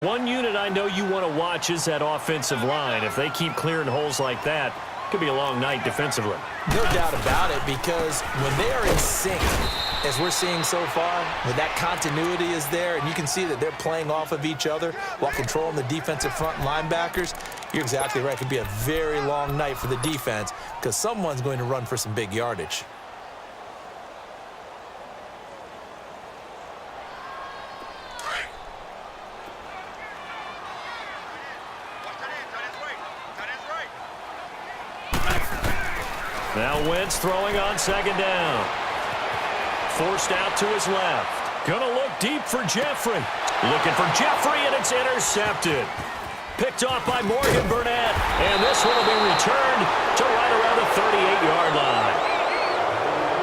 One unit I know you want to watch is that offensive line. If they keep clearing holes like that, it could be a long night defensively. No doubt about it, because when they are in sync, as we're seeing so far, when that continuity is there, and you can see that they're playing off of each other while controlling the defensive front linebackers, you're exactly right. It could be a very long night for the defense because someone's going to run for some big yardage. Now Wentz throwing on second down. Forced out to his left. Gonna look deep for Jeffrey. Looking for Jeffrey, and it's intercepted. Picked off by Morgan Burnett. And this one will be returned to right around the 38-yard line.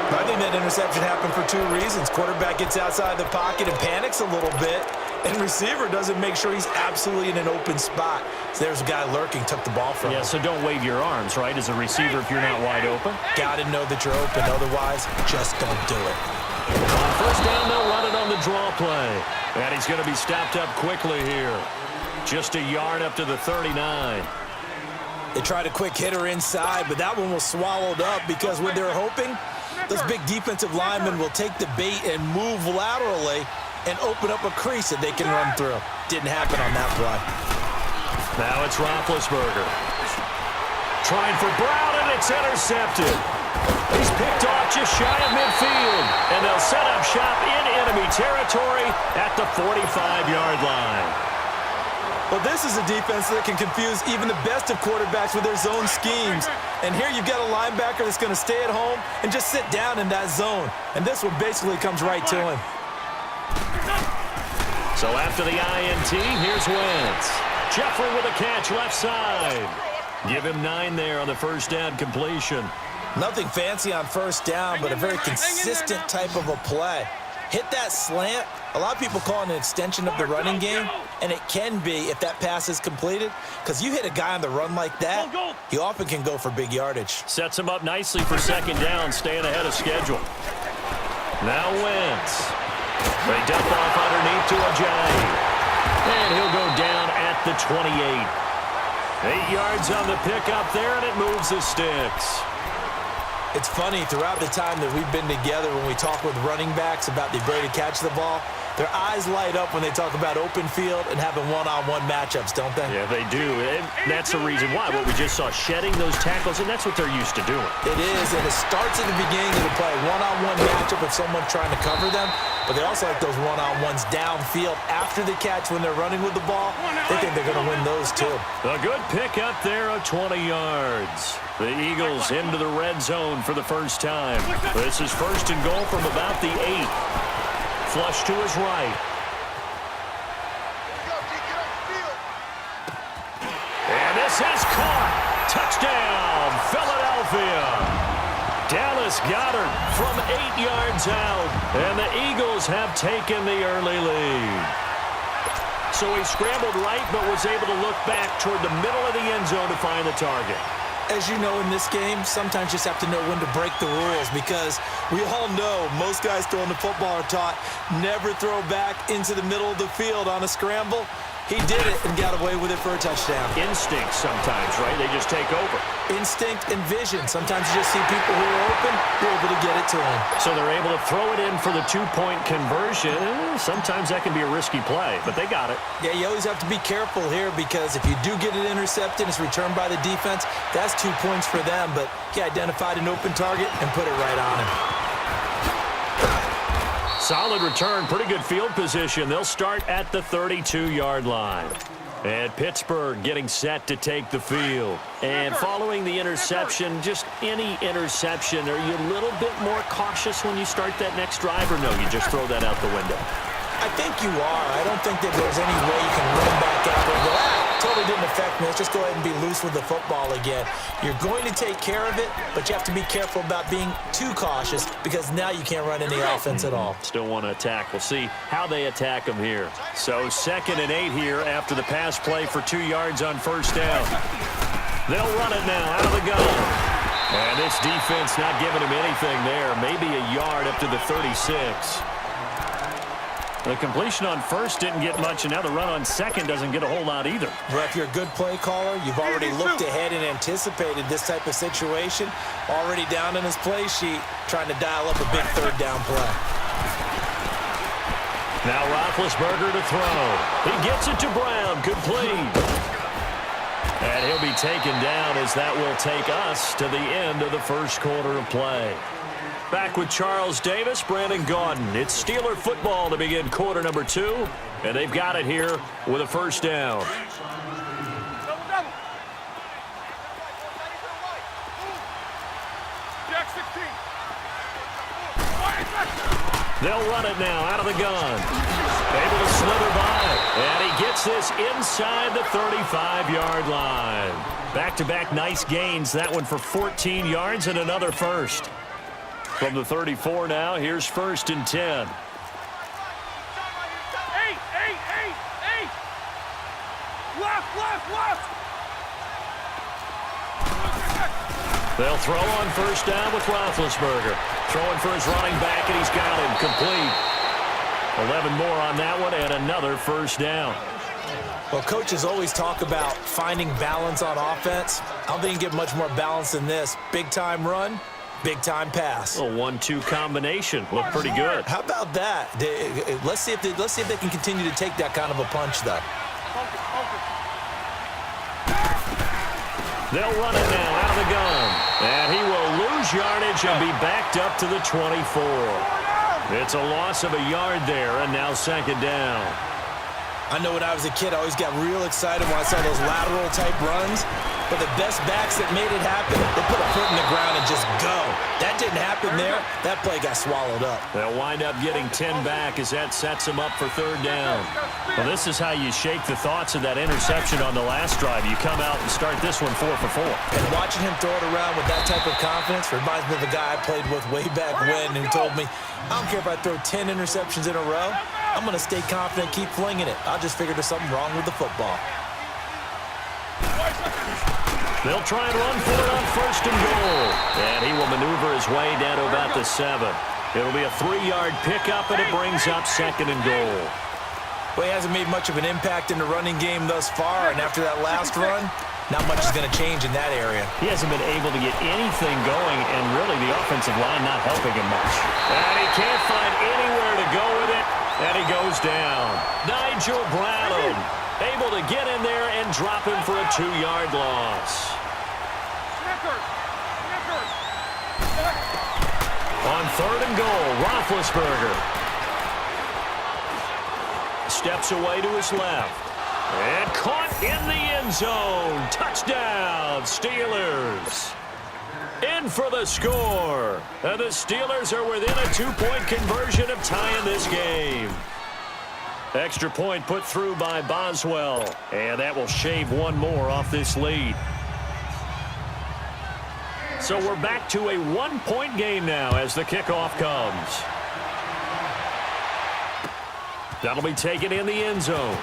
I think that interception happened for two reasons. Quarterback gets outside the pocket and panics a little bit, and receiver doesn't make sure he's absolutely in an open spot. So there's a guy lurking, took the ball from him. Yeah, so don't wave your arms, right, as a receiver if you're not wide open. Got to know that you're open. Otherwise, just don't do it. On first down, they'll run it on the draw play. And he's going to be stopped up quickly here. Just a yard up to the 39. They tried a quick hitter inside, but that one was swallowed up because when they're hoping, those big defensive linemen will take the bait and move laterally and open up a crease that they can run through. Didn't happen on that play. Now it's Roethlisberger. Trying for Brown, and it's intercepted. He's picked off just shy of midfield, and they'll set up shop in enemy territory at the 45-yard line. Well, this is a defense that can confuse even the best of quarterbacks with their zone schemes. And here you've got a linebacker that's going to stay at home and just sit down in that zone. And this one basically comes right to him. So after the INT, here's Wentz. Jeffrey with a catch left side. Give him 9 there on the first down completion. Nothing fancy on first down, but a very consistent type of a play. Hit that slant. A lot of people call it an extension of the running game, and it can be if that pass is completed, because you hit a guy on the run like that, he often can go for big yardage. Sets him up nicely for second down, staying ahead of schedule. Now Wentz. They dump off underneath to Ajayi. And he'll go down at the 28. 8 yards on the pickup there, and it moves the sticks. It's funny, throughout the time that we've been together, when we talk with running backs about the ability to catch the ball, their eyes light up when they talk about open field and having one-on-one matchups, don't they? Yeah, they do. And that's the reason why. What we just saw, shedding those tackles, and that's what they're used to doing. It is, and it starts at the beginning of the play. One-on-one matchup if someone's trying to cover them, but they also like those one-on-ones downfield after the catch when they're running with the ball. They think they're going to win those too. A good pick up there of 20 yards. The Eagles into the red zone for the first time. This is first and goal from about the 8. Flush to his right. And this is caught. Touchdown, Philadelphia. Dallas Goedert from 8 yards out. And the Eagles have taken the early lead. So he scrambled right, but was able to look back toward the middle of the end zone to find the target. As you know, in this game, sometimes you just have to know when to break the rules, because we all know most guys throwing the football are taught never throw back into the middle of the field on a scramble. He did it and got away with it for a touchdown. Instinct sometimes, right? They just take over. Instinct and vision. Sometimes you just see people who are open, you're able to get it to them. So they're able to throw it in for the 2-point conversion. Sometimes that can be a risky play, but they got it. Yeah, you always have to be careful here, because if you do get it intercepted, it's returned by the defense, that's 2 points for them. But he identified an open target and put it right on him. Solid return, pretty good field position. They'll start at the 32-yard line. And Pittsburgh getting set to take the field. And following the interception, just any interception, are you a little bit more cautious when you start that next drive, or no, you just throw that out the window? I think you are. I don't think that there's any way you can run back out and go, totally didn't affect me. Let's just go ahead and be loose with the football again. You're going to take care of it, but you have to be careful about being too cautious, because now you can't run any offense at all. Still want to attack. We'll see how they attack them here. So 2nd and 8 here after the pass play for 2 yards on first down. They'll run it now out of the gun. And this defense not giving him anything there. Maybe a yard up to the 36. The completion on first didn't get much, and now the run on second doesn't get a whole lot either. Well, if you're a good play caller, you've already looked ahead and anticipated this type of situation. Already down in his play sheet, trying to dial up a big third down play. Now Roethlisberger to throw. He gets it to Brown, complete. And he'll be taken down as that will take us to the end of the first quarter of play. Back with Charles Davis, Brandon Gaudin. It's Steeler football to begin quarter number 2, and they've got it here with a first down. They'll run it now out of the gun. Able to slither by, and he gets this inside the 35-yard line. Back-to-back nice gains, that one for 14 yards and another first. From the 34 now, here's first and 10. Left. They'll throw on first down with Roethlisberger. Throwing for his running back, and he's got him complete. 11 more on that one, and another first down. Well, coaches always talk about finding balance on offense. I don't think you can get much more balance than this. Big-time run, big-time pass. A 1-2 combination. Looked pretty good. How about that? Let's see if they can continue to take that kind of a punch, though. They'll run it now out of the gun. And he will lose yardage and be backed up to the 24. It's a loss of a yard there, and now second down. I know when I was a kid, I always got real excited when I saw those lateral-type runs. But the best backs that made it happen, they put a foot in the ground and just go. That didn't happen there. That play got swallowed up. They'll wind up getting 10 back as that sets them up for third down. Well, this is how you shake the thoughts of that interception on the last drive. You come out and start this one 4 for 4. And watching him throw it around with that type of confidence reminds me of a guy I played with way back when who told me, I don't care if I throw 10 interceptions in a row. I'm going to stay confident, keep flinging it. I'll just figure there's something wrong with the football. They'll try and run for it on first and goal. And he will maneuver his way down to about the 7. It'll be a 3-yard pickup, and it brings up second and goal. Well, he hasn't made much of an impact in the running game thus far, and after that last run, not much is going to change in that area. He hasn't been able to get anything going, and really the offensive line not helping him much. And he can't find anywhere to go with it, and he goes down. Nigel Brown able to get in there and drop him for a 2-yard loss. On third and goal, Roethlisberger steps away to his left. And caught in the end zone. Touchdown, Steelers. In for the score. And the Steelers are within a 2-point conversion of tying this game. Extra point put through by Boswell. And that will shave one more off this lead. So we're back to a 1-point game now as the kickoff comes. That'll be taken in the end zone.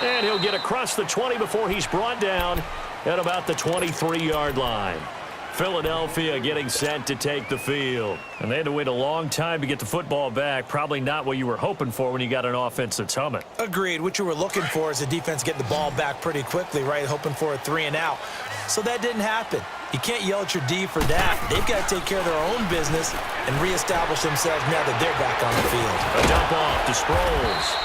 And he'll get across the 20 before he's brought down at about the 23-yard line. Philadelphia getting set to take the field. And they had to wait a long time to get the football back. Probably not what you were hoping for when you got an offense that's humming. Agreed. What you were looking for is the defense getting the ball back pretty quickly, right? Hoping for a 3-and-out. So that didn't happen. You can't yell at your D for that. They've got to take care of their own business and reestablish themselves now that they're back on the field. A dump off to Sproles.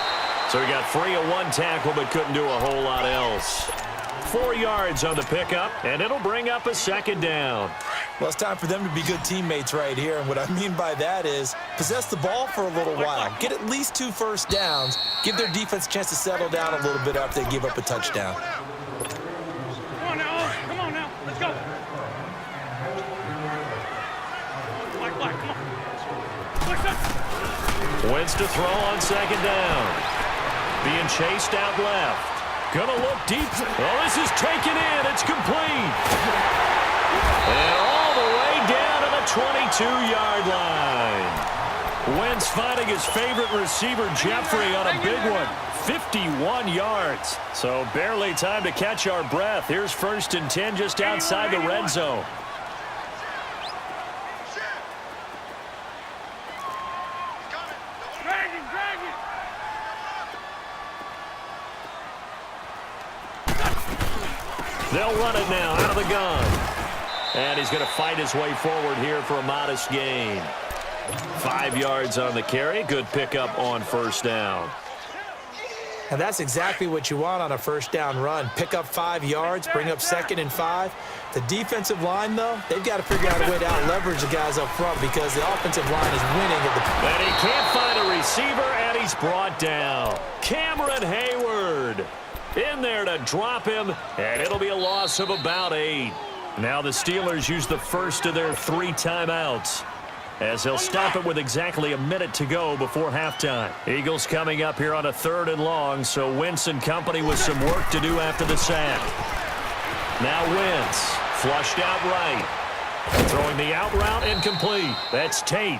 So he got free of one tackle but couldn't do a whole lot else. 4 yards on the pickup, and it'll bring up a second down. Well, it's time for them to be good teammates right here, and what I mean by that is possess the ball for a little while. Get at least 2 first downs. Give their defense a chance to settle down a little bit after they give up a touchdown. Come on now. Let's go. Black, come on. Wins to throw on second down. Being chased out left. Gonna look deep. Oh, this is taken in. It's complete. And all the way down to the 22-yard line. Wentz finding his favorite receiver, Jeffrey, on a big one. 51 yards. So barely time to catch our breath. Here's first and 10 just outside the red zone. They'll run it now out of the gun. And he's going to fight his way forward here for a modest gain. 5 yards on the carry. Good pickup on first down. And that's exactly what you want on a first down run. Pick up 5 yards, bring up 2nd and 5. The defensive line, though, they've got to figure out a way to out-leverage the guys up front because the offensive line is winning at the... And he can't find a receiver, and he's brought down. Cameron Hayward in there to drop him, and it'll be a loss of about 8. Now the Steelers use the first of their 3 timeouts, as they'll stop it with exactly a minute to go before halftime. Eagles coming up here on a 3rd and long, so Wentz and company with some work to do after the sack. Now Wentz, flushed out right. Throwing the out route, incomplete. That's Tate.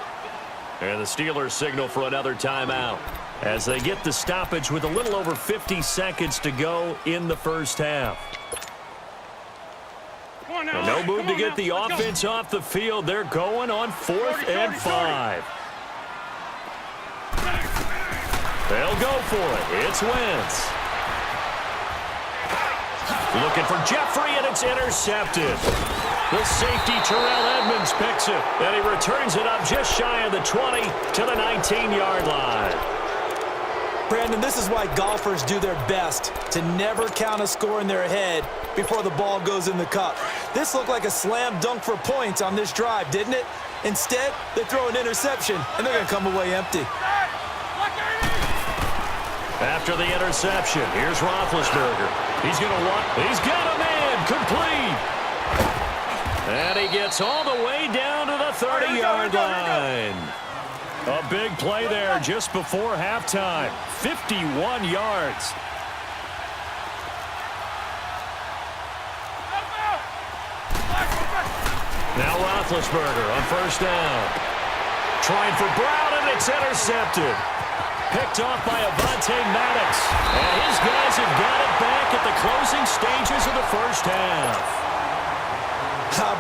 And the Steelers signal for another timeout as they get the stoppage with a little over 50 seconds to go in the first half. And no move to get the offense off the field. They're going on 4th and 5. They'll go for it. It's Wentz. Looking for Jeffrey, and it's intercepted. The safety, Terrell Edmonds, picks it. And he returns it up just shy of the 20 to the 19-yard line. Brandon, this is why golfers do their best to never count a score in their head before the ball goes in the cup. This looked like a slam dunk for points on this drive, didn't it? Instead, they throw an interception, and they're going to come away empty. After the interception, here's Roethlisberger. He's got a man, complete. And he gets all the way down to the 30-yard line. A big play there just before halftime. 51 yards. Now Roethlisberger on first down. Trying for Brown, and it's intercepted. Picked off by Avonte Maddox. And his guys have got it back at the closing stages of the first half.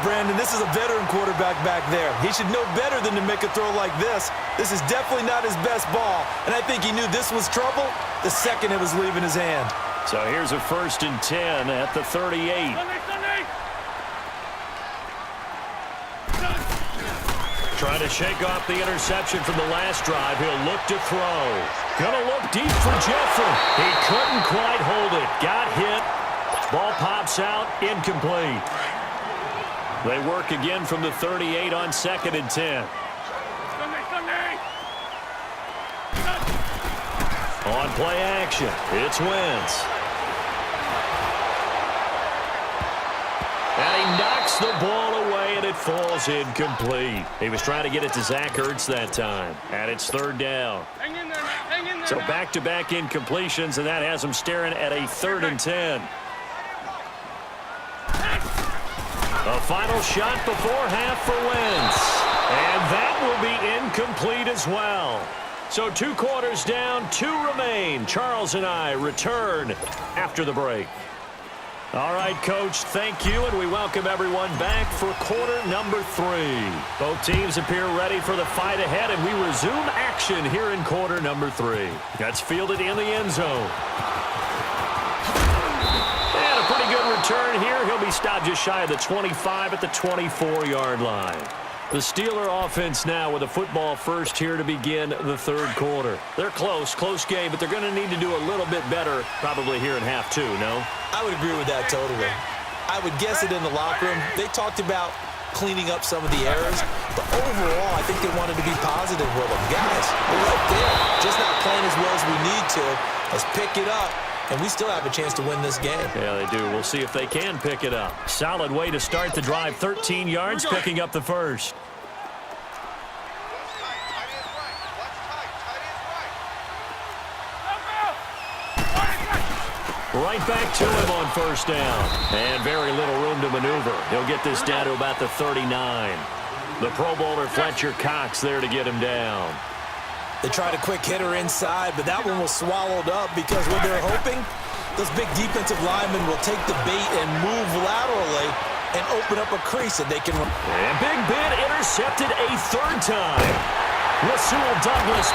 Brandon, this is a veteran quarterback back there. He should know better than to make a throw like this. This is definitely not his best ball, and I think he knew this was trouble the second it was leaving his hand. So here's a 1st and 10 at the 38. Trying to shake off the interception from the last drive. He'll look to throw. Gonna look deep for Jeffrey. He couldn't quite hold it. Got hit. Ball pops out. Incomplete. They work again from the 38 on 2nd and 10. On play action, it's Wentz. And he knocks the ball away, and it falls incomplete. He was trying to get it to Zach Ertz that time. And it's 3rd down. Hang in there, man. Hang in there. So back-to-back incompletions, and that has him staring at a 3rd and 10. A final shot before half for Wentz. And that will be incomplete as well. So 2 quarters down, 2 remain. Charles and I return after the break. All right, Coach, thank you, and we welcome everyone back for quarter number 3. Both teams appear ready for the fight ahead, and we resume action here in quarter number 3. That's fielded in the end zone. And a pretty good return here. He'll be stopped just shy of the 25 at the 24-yard line. The Steeler offense now with a football first here to begin the 3rd quarter. They're close game, but they're going to need to do a little bit better probably here in half 2, no? I would agree with that totally. I would guess it in the locker room. They talked about cleaning up some of the errors, but overall, I think they wanted to be positive with them. Guys, we're right there. Just not playing as well as we need to. Let's pick it up. And we still have a chance to win this game. Yeah, they do. We'll see if they can pick it up. Solid way to start the drive. 13 yards, picking up the first. Right back to him on first down. And very little room to maneuver. He'll get this down to about the 39. The Pro Bowler Fletcher Cox there to get him down. They tried a quick hitter inside, but that one was swallowed up because what they're hoping, those big defensive linemen will take the bait and move laterally and open up a crease that they can run. And Big Ben intercepted a 3rd time. Rasul Douglas